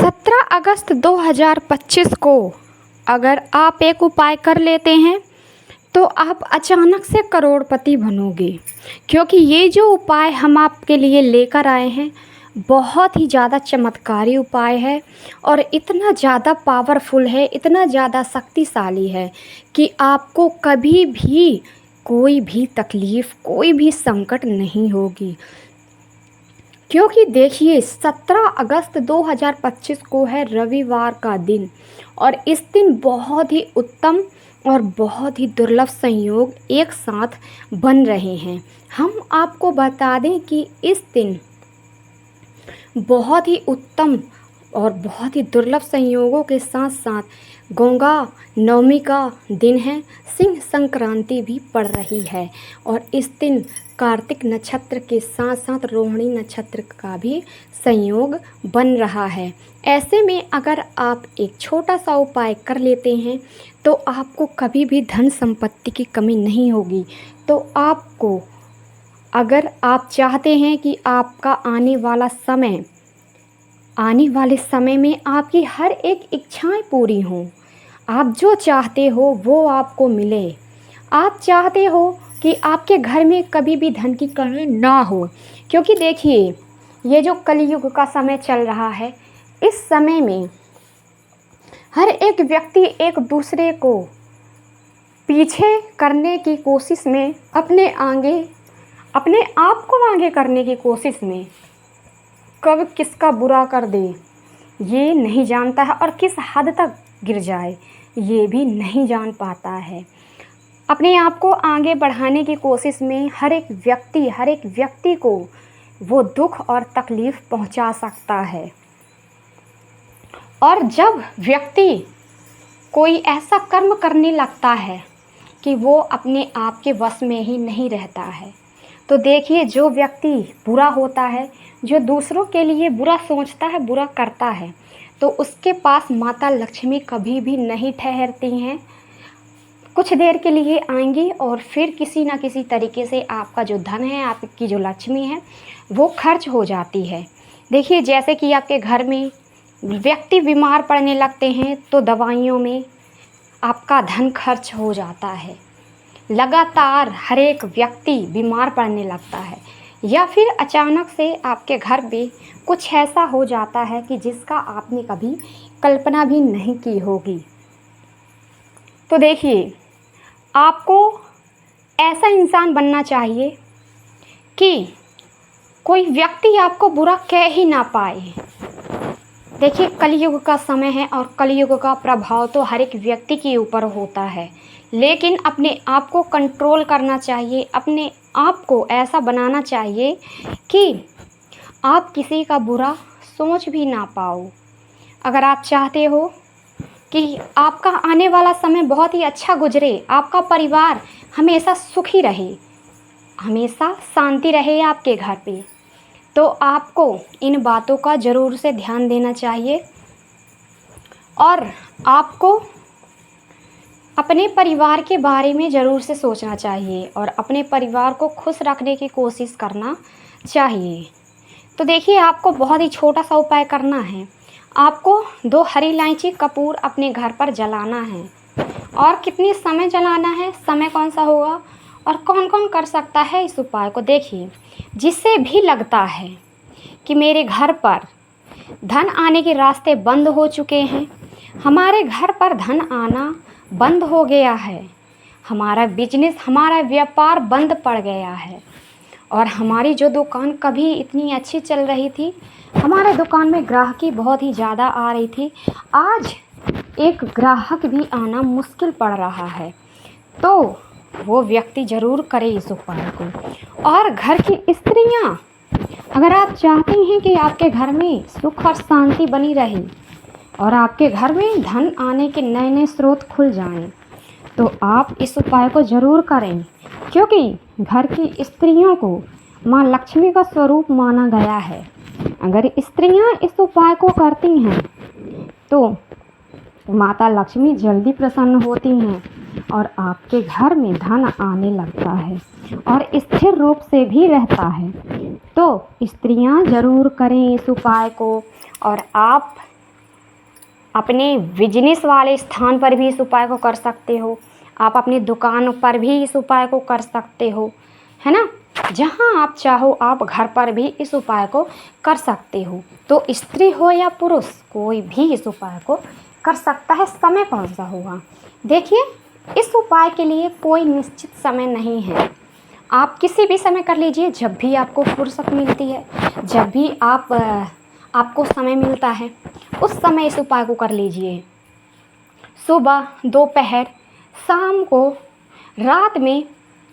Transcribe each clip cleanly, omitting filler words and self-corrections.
17 अगस्त 2025 को अगर आप एक उपाय कर लेते हैं तो आप अचानक से करोड़पति बनोगे। क्योंकि ये जो उपाय हम आपके लिए लेकर आए हैं बहुत ही ज़्यादा चमत्कारी उपाय है और इतना ज़्यादा पावरफुल है, इतना ज़्यादा शक्तिशाली है कि आपको कभी भी कोई भी तकलीफ़, कोई भी संकट नहीं होगी। क्योंकि देखिए 17 अगस्त 2025 को है रविवार का दिन और इस दिन बहुत ही उत्तम और बहुत ही दुर्लभ संयोग एक साथ बन रहे हैं। हम आपको बता दें कि इस दिन बहुत ही उत्तम और बहुत ही दुर्लभ संयोगों के साथ साथ गंगा नवमी का दिन है, सिंह संक्रांति भी पड़ रही है और इस दिन कार्तिक नक्षत्र के साथ साथ रोहिणी नक्षत्र का भी संयोग बन रहा है। ऐसे में अगर आप एक छोटा सा उपाय कर लेते हैं तो आपको कभी भी धन संपत्ति की कमी नहीं होगी। तो आपको, अगर आप चाहते हैं कि आपका आने वाले समय में आपकी हर एक इच्छाएं पूरी हों, आप जो चाहते हो वो आपको मिले, आप चाहते हो कि आपके घर में कभी भी धन की कमी ना हो। क्योंकि देखिए ये जो कलयुग का समय चल रहा है, इस समय में हर एक व्यक्ति एक दूसरे को पीछे करने की कोशिश में, अपने आप को आगे करने की कोशिश में कब किसका बुरा कर दे ये नहीं जानता है और किस हद तक गिर जाए ये भी नहीं जान पाता है। अपने आप को आगे बढ़ाने की कोशिश में हर एक व्यक्ति को वो दुख और तकलीफ़ पहुंचा सकता है। और जब व्यक्ति कोई ऐसा कर्म करने लगता है कि वो अपने आप के वश में ही नहीं रहता है, तो देखिए जो व्यक्ति बुरा होता है, जो दूसरों के लिए बुरा सोचता है, बुरा करता है, तो उसके पास माता लक्ष्मी कभी भी नहीं ठहरती हैं। कुछ देर के लिए आएंगी और फिर किसी न किसी तरीके से आपका जो धन है, आपकी जो लक्ष्मी है, वो खर्च हो जाती है। देखिए जैसे कि आपके घर में व्यक्ति बीमार पड़ने लगते हैं तो दवाइयों में आपका धन खर्च हो जाता है। लगातार हर एक व्यक्ति बीमार पड़ने लगता है या फिर अचानक से आपके घर में कुछ ऐसा हो जाता है कि जिसका आपने कभी कल्पना भी नहीं की होगी। तो देखिए आपको ऐसा इंसान बनना चाहिए कि कोई व्यक्ति आपको बुरा कह ही ना पाए। देखिए कलयुग का समय है और कलयुग का प्रभाव तो हर एक व्यक्ति के ऊपर होता है, लेकिन अपने आप को कंट्रोल करना चाहिए। अपने आप को ऐसा बनाना चाहिए कि आप किसी का बुरा सोच भी ना पाओ। अगर आप चाहते हो कि आपका आने वाला समय बहुत ही अच्छा गुजरे, आपका परिवार हमेशा सुखी रहे, हमेशा शांति रहे आपके घर पे, तो आपको इन बातों का ज़रूर से ध्यान देना चाहिए और आपको अपने परिवार के बारे में ज़रूर से सोचना चाहिए और अपने परिवार को खुश रखने की कोशिश करना चाहिए। तो देखिए आपको बहुत ही छोटा सा उपाय करना है। आपको 2 हरी इलायची कपूर अपने घर पर जलाना है। और कितनी समय जलाना है, समय कौन सा होगा और कौन कौन कर सकता है इस उपाय को, देखिए जिससे भी लगता है कि मेरे घर पर धन आने के रास्ते बंद हो चुके हैं, हमारे घर पर धन आना बंद हो गया है, हमारा बिजनेस, हमारा व्यापार बंद पड़ गया है और हमारी जो दुकान कभी इतनी अच्छी चल रही थी, हमारे दुकान में ग्राहकी बहुत ही ज़्यादा आ रही थी, आज एक ग्राहक भी आना मुश्किल पड़ रहा है, तो वो व्यक्ति ज़रूर करे इस उपाय को। और घर की स्त्रियां, अगर आप चाहती हैं कि आपके घर में सुख और शांति बनी रहे और आपके घर में धन आने के नए नए स्रोत खुल जाएं, तो आप इस उपाय को ज़रूर करें। क्योंकि घर की स्त्रियों को माँ लक्ष्मी का स्वरूप माना गया है। अगर स्त्रियां इस उपाय को करती हैं तो माता लक्ष्मी जल्दी प्रसन्न होती हैं और आपके घर में धन आने लगता है और स्थिर रूप से भी रहता है। तो स्त्रियां ज़रूर करें इस उपाय को और आप अपने बिजनेस वाले स्थान पर भी इस उपाय को कर सकते हो, आप अपनी दुकान पर भी इस उपाय को कर सकते हो, है ना। जहाँ आप चाहो आप घर पर भी इस उपाय को कर सकते हो। तो स्त्री हो या पुरुष कोई भी इस उपाय को कर सकता है। समय कौन सा होगा? देखिए, इस उपाय के लिए कोई निश्चित समय नहीं है, आप किसी भी समय कर लीजिए, जब भी आपको फुर्सत मिलती है, जब भी आपको समय मिलता है उस समय इस उपाय को कर लीजिए। सुबह, दोपहर, शाम को, रात में,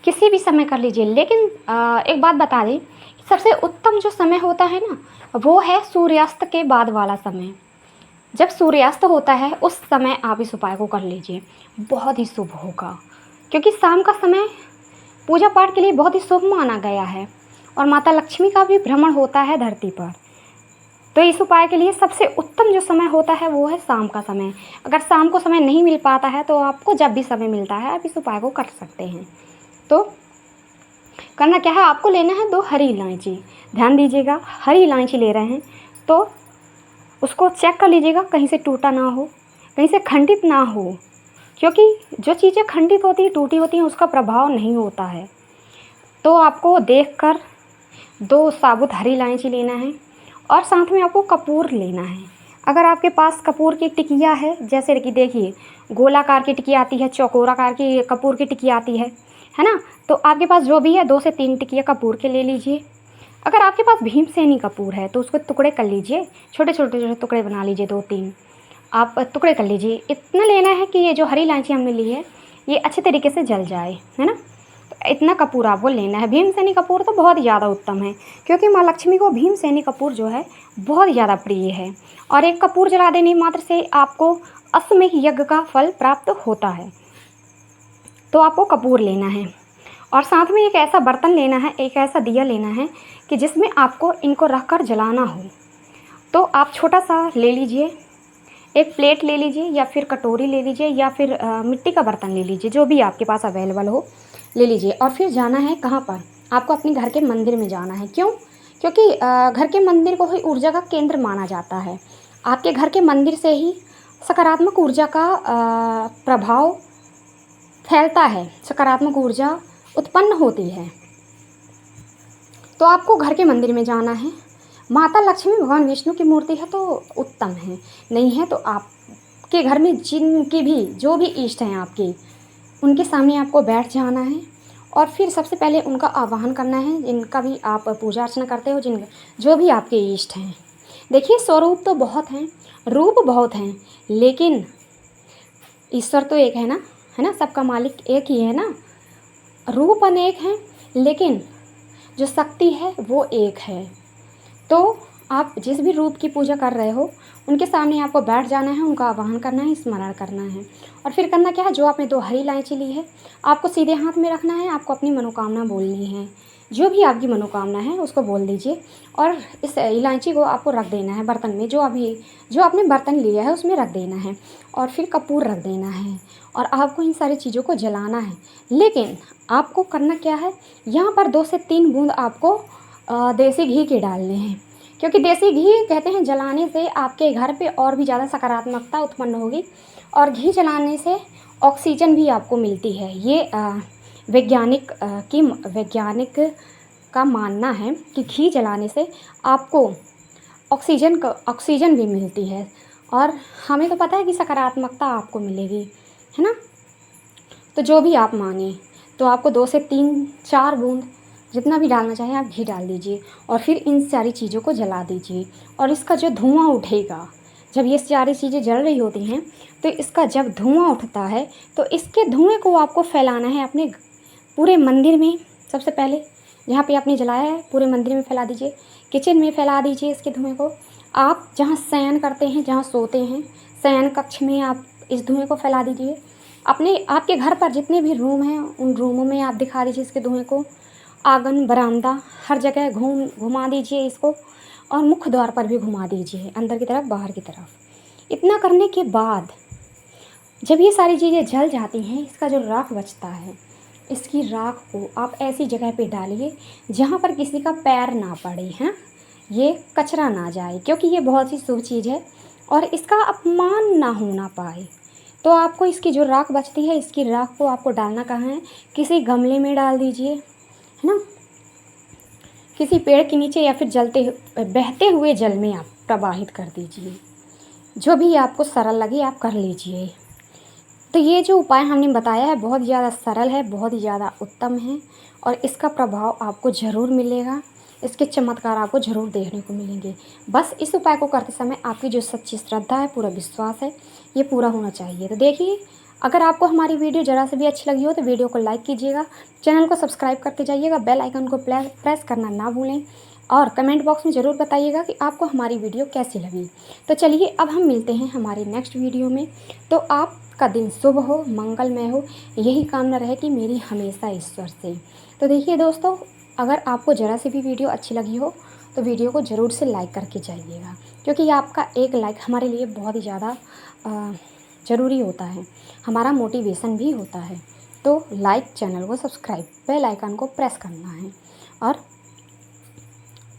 किसी भी समय कर लीजिए। लेकिन एक बात बता दें, सबसे उत्तम जो समय होता है ना, वो है सूर्यास्त के बाद वाला समय। जब सूर्यास्त होता है उस समय आप इस उपाय को कर लीजिए, बहुत ही शुभ होगा। क्योंकि शाम का समय पूजा पाठ के लिए बहुत ही शुभ माना गया है और माता लक्ष्मी का भी भ्रमण होता है धरती पर। तो इस उपाय के लिए सबसे उत्तम जो समय होता है वो है शाम का समय। अगर शाम को समय नहीं मिल पाता है तो आपको जब भी समय मिलता है आप इस उपाय को कर सकते हैं। तो करना क्या है, आपको लेना है 2 हरी इलायची। ध्यान दीजिएगा, हरी इलायची ले रहे हैं तो उसको चेक कर लीजिएगा, कहीं से टूटा ना हो, कहीं से खंडित ना हो। क्योंकि जो चीज़ें खंडित होती हैं, टूटी होती हैं, उसका प्रभाव नहीं होता है। तो आपको देखकर 2 साबुत हरी इलायची लेना है और साथ में आपको कपूर लेना है। अगर आपके पास कपूर की टिकिया है, जैसे कि देखिए गोलाकार की टिकिया आती है, चौकोराकार की कपूर की टिकिया आती है ना। तो आपके पास जो भी है 2 से 3 टिकिया कपूर के ले लीजिए। अगर आपके पास भीमसेनी कपूर है तो उसको टुकड़े कर लीजिए, छोटे छोटे टुकड़े बना लीजिए, 2-3 आप टुकड़े कर लीजिए। इतना लेना है कि ये जो हरी इलायची हमने ली है ये अच्छे तरीके से जल जाए, है ना। तो इतना कपूर आपको लेना है। भीमसेनी कपूर तो बहुत ज़्यादा उत्तम है, क्योंकि माँ लक्ष्मी को भीमसेनी कपूर जो है बहुत ज़्यादा प्रिय है। और एक कपूर जला देने मात्र से आपको अश्वमेध यज्ञ का फल प्राप्त होता है। तो आपको कपूर लेना है और साथ में एक ऐसा बर्तन लेना है, एक ऐसा दिया लेना है कि जिसमें आपको इनको रख कर जलाना हो। तो आप छोटा सा ले लीजिए, एक प्लेट ले लीजिए या फिर कटोरी ले लीजिए या फिर मिट्टी का बर्तन ले लीजिए, जो भी आपके पास अवेलेबल हो ले लीजिए। और फिर जाना है कहाँ पर? आपको अपने घर के मंदिर में जाना है। क्यों? क्योंकि घर के मंदिर को ही ऊर्जा का केंद्र माना जाता है। आपके घर के मंदिर से ही सकारात्मक ऊर्जा का प्रभाव फैलता है, सकारात्मक ऊर्जा उत्पन्न होती है। तो आपको घर के मंदिर में जाना है। माता लक्ष्मी भगवान विष्णु की मूर्ति है तो उत्तम है, नहीं है तो आपके घर में जिनकी भी जो भी इष्ट हैं आपके, उनके सामने आपको बैठ जाना है और फिर सबसे पहले उनका आवाहन करना है, जिनका भी आप पूजा अर्चना करते हो, जो भी आपके इष्ट हैं। देखिए, स्वरूप तो बहुत हैं, रूप बहुत हैं, लेकिन ईश्वर तो एक है ना, है ना। सबका मालिक एक ही है ना। रूप अनेक हैं लेकिन जो शक्ति है वो एक है। तो आप जिस भी रूप की पूजा कर रहे हो उनके सामने आपको बैठ जाना है, उनका आवाहन करना है, स्मरण करना है। और फिर करना क्या है, जो आपने 2 हरी इलायची ली है आपको सीधे हाथ में रखना है, आपको अपनी मनोकामना बोलनी है। जो भी आपकी मनोकामना है उसको बोल दीजिए और इस इलायची को आपको रख देना है बर्तन में, जो आपने बर्तन लिया है उसमें रख देना है। और फिर कपूर रख देना है और आपको इन सारी चीज़ों को जलाना है। लेकिन आपको करना क्या है, यहाँ पर 2 से 3 बूंद आपको देसी घी के डालने हैं। क्योंकि देसी घी कहते हैं जलाने से आपके घर पे और भी ज़्यादा सकारात्मकता उत्पन्न होगी और घी जलाने से ऑक्सीजन भी आपको मिलती है। ये वैज्ञानिक का मानना है कि घी जलाने से आपको ऑक्सीजन भी मिलती है और हमें तो पता है कि सकारात्मकता आपको मिलेगी, है ना। तो जो भी आप माने, तो आपको 2 से 3-4 बूंद जितना भी डालना चाहें आप घी डाल दीजिए और फिर इन सारी चीज़ों को जला दीजिए। और इसका जो धुआं उठेगा, जब ये सारी चीज़ें जल रही होती हैं तो इसका जब धुआं उठता है तो इसके धुएं को आपको फैलाना है अपने पूरे मंदिर में। सबसे पहले जहाँ पे आपने जलाया है पूरे मंदिर में फैला दीजिए, किचन में फैला दीजिए इसके धुएं को। आप जहाँ शयन करते हैं, जहाँ सोते हैं, शयन कक्ष में आप इस धुएं को फैला दीजिए। आपके घर पर जितने भी रूम हैं उन रूमों में आप दिखा दीजिए इसके धुएं को। आंगन, बरामदा, हर जगह घुमा दीजिए इसको और मुख्य द्वार पर भी घुमा दीजिए, अंदर की तरफ, बाहर की तरफ। इतना करने के बाद जब ये सारी चीज़ें जल जाती हैं, इसका जो राख बचता है, इसकी राख को आप ऐसी जगह पे डालिए जहाँ पर किसी का पैर ना पड़े, हैं, ये कचरा ना जाए, क्योंकि ये बहुत ही शुभ चीज़ है और इसका अपमान ना होना पाए। तो आपको इसकी जो राख बचती है, इसकी राख को आपको डालना कहाँ है, किसी गमले में डाल दीजिए, है ना, किसी पेड़ के नीचे या फिर बहते हुए जल में आप प्रवाहित कर दीजिए। जो भी आपको सरल लगे आप कर लीजिए। तो ये जो उपाय हमने बताया है बहुत ज़्यादा सरल है, बहुत ही ज़्यादा उत्तम है और इसका प्रभाव आपको ज़रूर मिलेगा, इसके चमत्कार आपको ज़रूर देखने को मिलेंगे। बस इस उपाय को करते समय आपकी जो सच्ची श्रद्धा है, पूरा विश्वास है, ये पूरा होना चाहिए। तो देखिए, अगर आपको हमारी वीडियो ज़रा से भी अच्छी लगी हो तो वीडियो को लाइक कीजिएगा, चैनल को सब्सक्राइब करते जाइएगा, बेल आइकन को प्रेस करना ना भूलें और कमेंट बॉक्स में ज़रूर बताइएगा कि आपको हमारी वीडियो कैसी लगी। तो चलिए अब हम मिलते हैं हमारी नेक्स्ट वीडियो में। तो आपका दिन शुभ हो, मंगलमय हो, यही कामना रहे कि मेरी हमेशा ईश्वर से। तो देखिए दोस्तों, अगर आपको ज़रा सी भी वीडियो अच्छी लगी हो तो वीडियो को ज़रूर से लाइक करके जाइएगा, क्योंकि आपका एक लाइक हमारे लिए बहुत ही ज़्यादा ज़रूरी होता है, हमारा मोटिवेशन भी होता है। तो लाइक, चैनल को सब्सक्राइब, बेल आइकन को प्रेस करना है और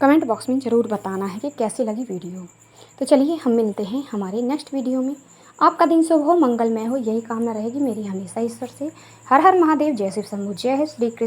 कमेंट बॉक्स में ज़रूर बताना है कि कैसी लगी वीडियो। तो चलिए हम मिलते हैं हमारे नेक्स्ट वीडियो में। आपका दिन शुभ हो, मंगलमय हो, यही कामना रहेगी मेरी हमेशा ईश्वर से। हर हर महादेव, जय शिव शंभू, जय है श्री कृष्ण।